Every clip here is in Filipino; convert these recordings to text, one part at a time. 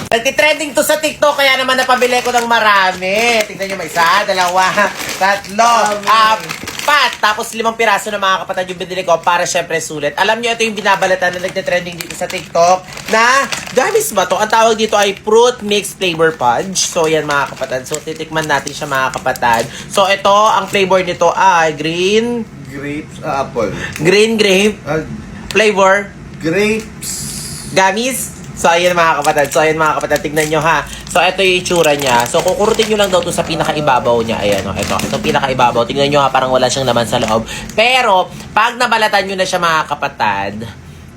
Nagtitrending to sa TikTok, kaya naman napabili ko ng marami. Tingnan nyo, may isa, dalawa, tatlo, apat. Tapos 5 piraso na mga kapatid yung binili ko para syempre sulit. Alam nyo, ito yung binabalatan na nagtitrending dito sa TikTok na, gamis ba to? Ang tawag dito ay Fruit Mix Flavor Fudge. So yan mga kapatid. So titikman natin siya mga kapatid. So ito, ang flavor nito ay green Grapes, apple. Green grape flavor Grapes. gamis. So, ayan mga kapatid. So, ayan mga kapatid. Tignan nyo ha. So, ito yung itsura niya. So, kukurutin nyo lang daw to sa pinakaibabaw niya. Ayan o. Itong pinakaibabaw. Tignan nyo ha. Parang wala siyang laman sa loob. Pero, pag nabalatan nyo na siya mga kapatid,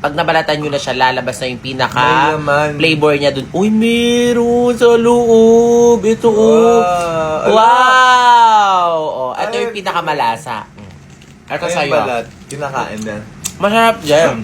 pag nabalatan nyo na siya, lalabas na yung pinaka flavor niya dun. Uy, meron sa loob. Ito wow! O, ito yung pinakamalasa. Ito sa'yo. Kinakain na. Masarap dyan.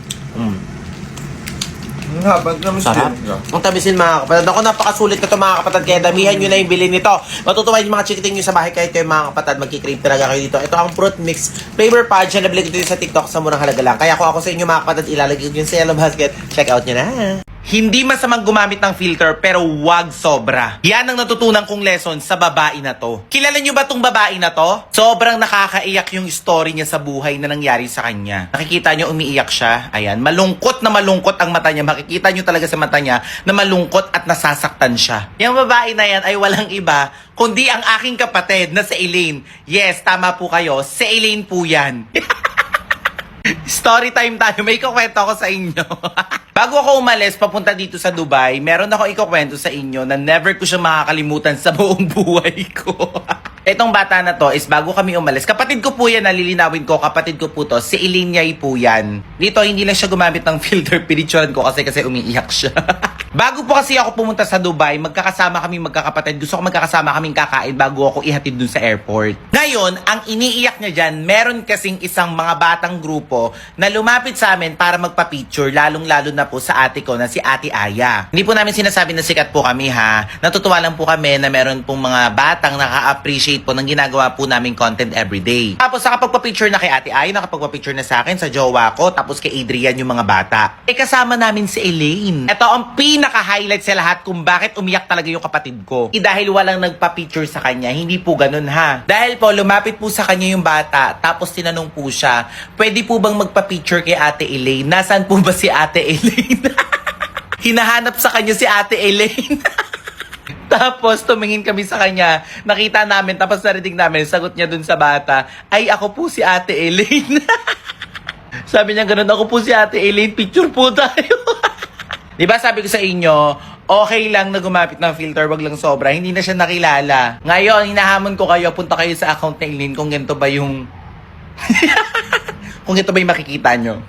Habang naman sarap. Ang tabisin mga kapatid. Ako napakasulit na ito mga kapatid. Kaya damihan nyo na yung bilhin nito. Matutuwa yung mga chikiting nyo sa bahay. Kahit kayo mga kapatid, magkikrave talaga kayo dito. Ito ang Fruit Mix Flavor Fudge na nabili ko dito sa TikTok sa murang halaga lang. Kaya kung ako sa inyo mga kapatid, ilalagay ko yun sa yellow basket. Check out nyo na. Hindi masamang gumamit ng filter pero wag sobra. Yan ang natutunan kong lesson sa babae na to. Kilala nyo ba tong babae na to? Sobrang nakakaiyak yung story niya sa buhay na nangyari sa kanya. Nakikita nyo umiiyak siya. Ayan, malungkot na malungkot ang mata niya. Makikita nyo talaga sa mata niya na malungkot at nasasaktan siya. Yung babae na yan ay walang iba kundi ang aking kapatid na si Elaine. Yes, tama po kayo. Si Elaine po yan. Story time tayo. May ikukwento ako sa inyo. Bago ako umalis, papunta dito sa Dubai, meron ako ikukwento sa inyo na never ko siya makakalimutan sa buong buhay ko. Itong bata na to is bago kami umalis. Kapatid ko po yan, nalilinawin ko. Kapatid ko po to. Si Ilinyay po yan. Dito, hindi lang siya gumamit ng filter. Pinicturean ko kasi umiiyak siya. Bago po kasi ako pumunta sa Dubai, magkakasama kami magkakapatid. Gusto ko magkakasama kaming kakain bago ako ihatid dun sa airport. Ngayon, ang iniiyak niya dyan, meron kasing isang mga batang grupo na lumapit sa amin para magpa-picture, lalong-lalo na po sa ate ko na si Ate Aya. Hindi po namin sinasabi na sikat po kami ha. Natutuwa lang po kami na meron pong mga batang naka-appreciate po ng ginagawa po naming content everyday. Tapos nakapagpa-picture na kay Ate Aya, nakapagpa-picture na sa akin, sa jowa ko, tapos kay Adrian yung mga bata. Kasama namin si Elaine. Ito ang pinaka-highlight sa lahat kung bakit umiyak talaga yung kapatid ko. Dahil walang nagpa-picture sa kanya, hindi po ganun ha. Dahil po, lumapit po sa kanya yung bata, tapos tinanong po siya, pwede po bang magpa-picture kay Ate Elaine? Nasaan po ba si Ate Elaine? Hinahanap sa kanya si Ate Elaine. Tapos tumingin kami sa kanya, nakita namin, tapos narinig namin, sagot niya dun sa bata, ay ako po si Ate Elaine. Sabi niya ganun, ako po si Ate Elaine, picture po tayo. Diba sabi ko sa inyo, okay lang na gumamit ng filter, wag lang sobra. Hindi na siya nakilala. Ngayon, hinahamon ko kayo, punta kayo sa account ni Elaine kung ganito ba yung... kung ganito ba yung makikita nyo.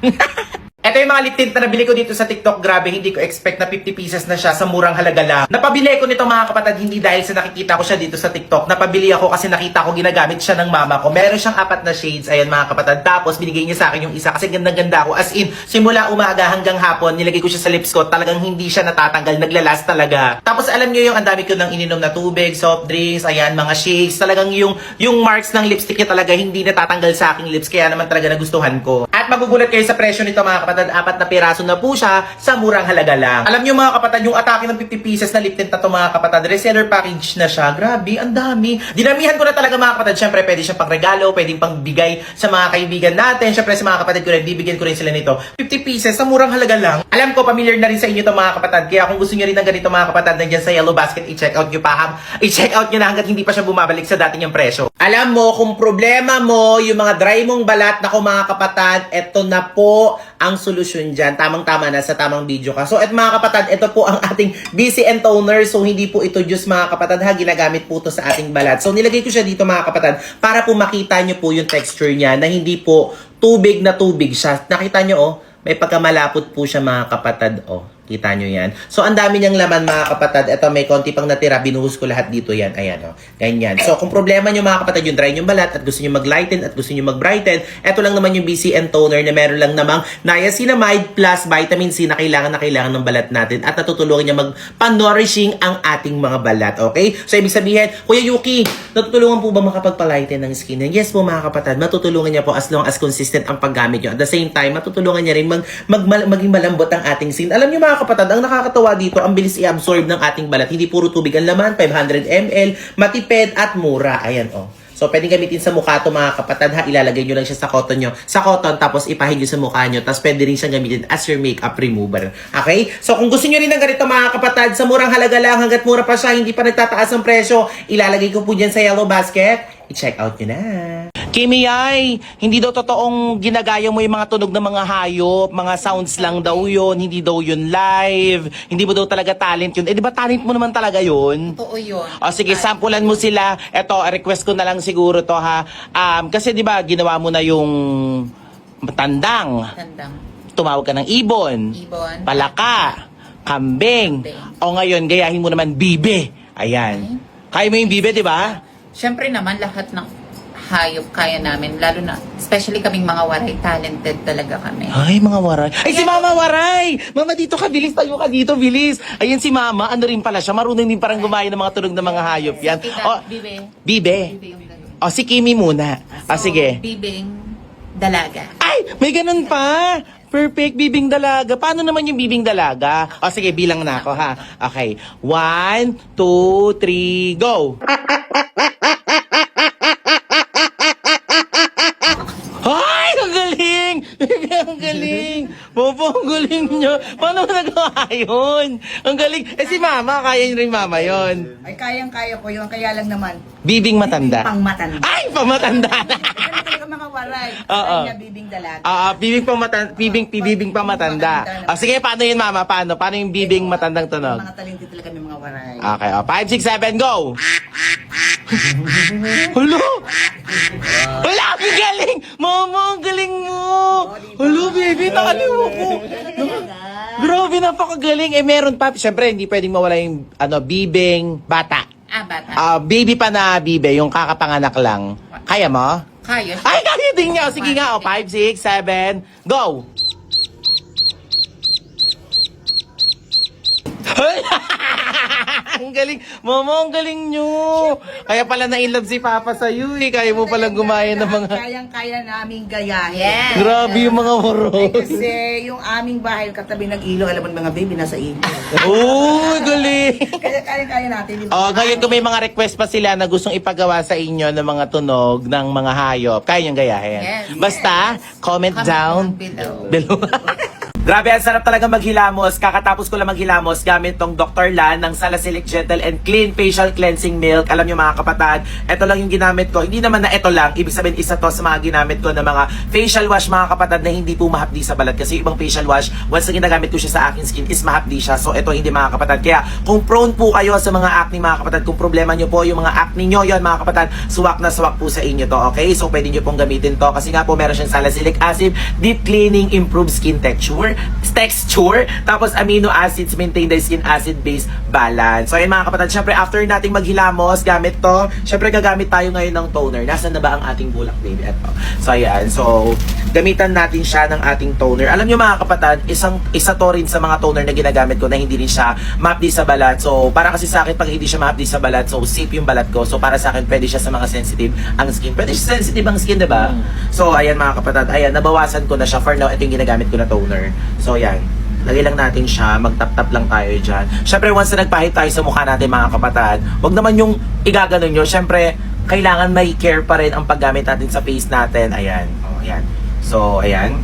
Ito yung mga lip tint na nabili ko dito sa TikTok. Grabe, hindi ko expect na 50 pieces na siya sa murang halaga lang. Napabili ko nito mga kapatid, hindi dahil sa nakikita ko siya dito sa TikTok. Napabili ako kasi nakita ko ginagamit siya ng mama ko. Meron siyang 4 na shades, ayan mga kapatid. Tapos binigay niya sa akin yung isa kasi ganda-ganda ako. As in, simula umaga hanggang hapon, nilagay ko siya sa lips ko. Talagang hindi siya natatanggal, naglalast talaga. Tapos alam niyo yung ang dami ko nang ininom na tubig, soft drinks, ayan, mga shakes. Talagang yung marks ng lipstick niya talaga hindi natatanggal sa aking lips. Kaya naman talaga nagustuhan ko. At magugulat kayo sa presyo nito mga kapatid. 4 na piraso na po siya sa murang halaga lang. Alam niyo mga kapatid, yung atake ng 50 pieces na lip tint na to mga kapatid, reseller package na siya. Grabe, ang dami. Dinamihan ko na talaga mga kapatid. Syempre, pwede siya pang regalo, pwedeng pang bigay sa mga kaibigan natin. Syempre, sa mga kapatid ko rin, bibigyan ko rin sila nito. 50 pieces sa murang halaga lang. Alam ko, familiar na rin sa inyo to mga kapatid. Kaya kung gusto niyo rin ng ganito mga kapatid, nandiyan sa yellow basket, i-check out niyo pa. I-check out niyo na hanggat hindi pa siya bumabalik sa dating yung presyo. Alam mo, kung problema mo, yung mga dry mong balat, nako mga kapatid, eto na po ang solusyon dyan. Tamang-tama na sa tamang video ka. So, mga kapatid, ito po ang ating BCN toner. So, hindi po ito juice mga kapatid ha. Ginagamit po ito sa ating balat. So, nilagay ko siya dito mga kapatid para po makita nyo po yung texture niya na hindi po tubig na tubig siya. Nakita nyo may pagkamalapot po siya mga kapatid. Oh, kita nyo yan. So, ang dami niyang laman mga kapatid. Ito, may konti pang natira. Binuhos ko lahat dito yan. Ayan, oh. Ganyan. So, kung problema nyo mga kapatid, yung dry yung balat at gusto nyo mag-lighten at gusto nyo mag-brighten, ito lang naman yung BCN toner na meron lang namang niacinamide plus vitamin C na kailangan ng balat natin at natutulungan niya mag-nourishing ang ating mga balat. Okay? So, ibig sabihin, Kuya Yuki, natutulungan po ba makapag-lighten ng skin? Yes po mga kapatid, matutulungan niya po as long as consistent ang paggamit nyo. At the same time, matutulungan niya rin maging malambot ang ating skin. Alam niyo mga kapatid, ang nakakatawa dito, ang bilis i-absorb ng ating balat. Hindi puro tubig ang laman, 500 ml, matipid at mura. Ayan, oh. So, pwedeng gamitin sa mukha ito mga kapatid ha. Ilalagay nyo lang siya sa cotton nyo. Sa cotton, tapos ipahid nyo sa mukha nyo. Tapos pwede rin siyang gamitin as your makeup remover. Okay? So, kung gusto nyo rin ng ganito mga kapatid, sa murang halaga lang, hanggat mura pa siya, hindi pa nagtataas ang presyo, ilalagay ko po dyan sa yellow basket. I-check out nyo na. Kimi ay, hindi daw totoong ginagaya mo yung mga tunog ng mga hayop, mga sounds lang daw yun, hindi daw yun live, hindi mo daw talaga talent yun. Eh, di ba talent mo naman talaga yun? Totoo yun. O sige, sampulan mo sila. Eto, request ko na lang siguro to ha. Kasi di ba ginawa mo na yung tandang, Tandang. tumawag ka ng ibon, Ibon. palaka, kambing. Kambing. O ngayon, gayahin mo naman bibe. Ayan. Kaya mo yung bibe, di ba? Siyempre naman, lahat ng hayop kaya namin. Lalo na, especially kaming mga waray, talented talaga kami. Ay, mga waray. Ay, si Mama Waray! Mama, dito ka, bilis. Tayo ka dito, bilis. Ayan si Mama, ano rin pala siya. Marunong din parang gumaya ng mga tunog ng mga hayop yan. Kita, O, bibe. bibe. Bibe yung gano'n. O, si Kimi muna. O, sige. Bibing dalaga. Ay, may ganun pa. Perfect, bibing dalaga. Paano naman yung bibing dalaga? O, sige, bilang na ako, ha? Okay. 1, 2, 3, go! Ay, ang galing! Ang galing! Bobo, ang galing nyo. Paano mo nagawa yun? Ang galing. Eh, si Mama, kaya nyo rin Mama yon. Ay, kayang-kaya ko yun. Kaya lang naman, Bibing matanda. pang matanda. Ay, pamatanda na. Ano talaga mga waray? Oo. Kaya bibing dalaga. Bibing pang matanda. O, sige, paano yun, Mama? Paano? Paano yung bibing matandang tunog? Mga talented talaga may mga waray. Okay, 5, 6, 7, go! Hello? Wala, ang galing! Mama, ang galing mo! Hello, baby, nakaliwa ko. Grabe, napakagaling. Eh, meron pa. Siyempre, hindi pwedeng mawala yung bibing bata. Bata. Baby pa na bibe, yung kakapanganak lang. Kaya mo? Kaya. Ay, kaya din niya. Sige nga, 5, 6, 7, go! Ang galing. Mama, ang galing nyo. Kaya pala na-inlove si Papa sa'yo eh. Kaya mo palang gumaya ng mga... Kayang-kaya namin gayahin. Yes. Grabe yung mga Ay, waros. kasi yung aming bahay katabi ng ilog, alam mo mga baby nasa ilog. Oh, galing. Kaya kayang-kaya natin. Di ba? Oh, ngayon kung may mga request pa sila na gustong ipagawa sa inyo ng mga tunog ng mga hayop, kaya niyong gayahin. Yes. Basta, comment Comment down below. below. Grabe, ang sarap talaga maghilamos. Kakatapos ko lang maghilamos gamit tong Dr. Lan ng Salicylic Gentle and Clean Facial Cleansing Milk. Alam nyo mga kapatid, ito lang yung ginamit ko. Hindi naman na ito lang. Ibig sabihin, isa to sa mga ginamit ko na mga facial wash mga kapatid na hindi po mahapdi sa balat. Kasi ibang facial wash, once na ginagamit ko siya sa aking skin, is mahapdi siya. So ito hindi mga kapatid. Kaya kung prone po kayo sa mga acne mga kapatid, kung problema nyo po yung mga acne nyo, yon mga kapatid, suwak na suwak po sa inyo to. Okay? So pwede nyo pong gamitin to. Kasi nga po meron siyang salicylic acid, deep cleaning, improved skin texture, tapos amino acids, maintain the skin acid-based balance. So, ayun mga kapatid, syempre after nating maghilamos, gamit to, syempre gagamit tayo ngayon ng toner. Nasaan na ba ang ating bulak, baby? Ito. So, ayan. So, gamitan natin siya ng ating toner. Alam nyo mga kapatid, isa to rin sa mga toner na ginagamit ko na hindi rin siya mahapdi sa balat. So, para kasi sa akin, pag hindi siya mahapdi sa balat, so safe yung balat ko. So, para sa akin, pwede siya sa mga sensitive ang skin. Pwede siya sensitive ang skin, diba? So, ayan mga kapatid, ayan, nabawasan ko na siya. For now, ito yung ginagamit ko na toner. So, yan. Lagay lang natin siya, magtap-tap lang tayo dyan. Siyempre, once na nagpahit tayo sa mukha natin mga kapatid, wag naman yung igaganon nyo. Siyempre, kailangan may care pa rin ang paggamit natin sa face natin. Ayan. O, ayan. So, ayan.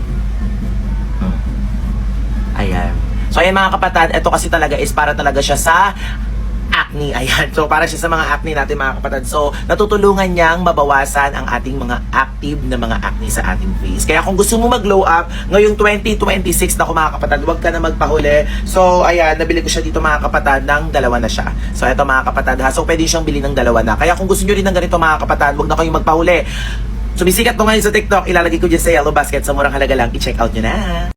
Ayan. So, ayan mga kapatid, ito kasi talaga is para talaga siya sa acne. Ayan. So, para siya sa mga acne natin mga kapatid. So, natutulungan niyang mabawasan ang ating mga active na mga acne sa ating face. Kaya kung gusto mo mag-glow up, ngayong 2026 na mga kapatid, huwag ka na magpahuli. So, ayan, nabili ko siya dito mga kapatid ng dalawa na siya. So, ito mga kapatid ha. So, pwede siyang bili ng dalawa na. Kaya kung gusto nyo rin ng ganito mga kapatid, huwag na kayong magpahuli. Sumisikat mo ngayon sa TikTok, ilalagay ko dyan sa yellow basket sa murang halaga lang. I-check out nyo na.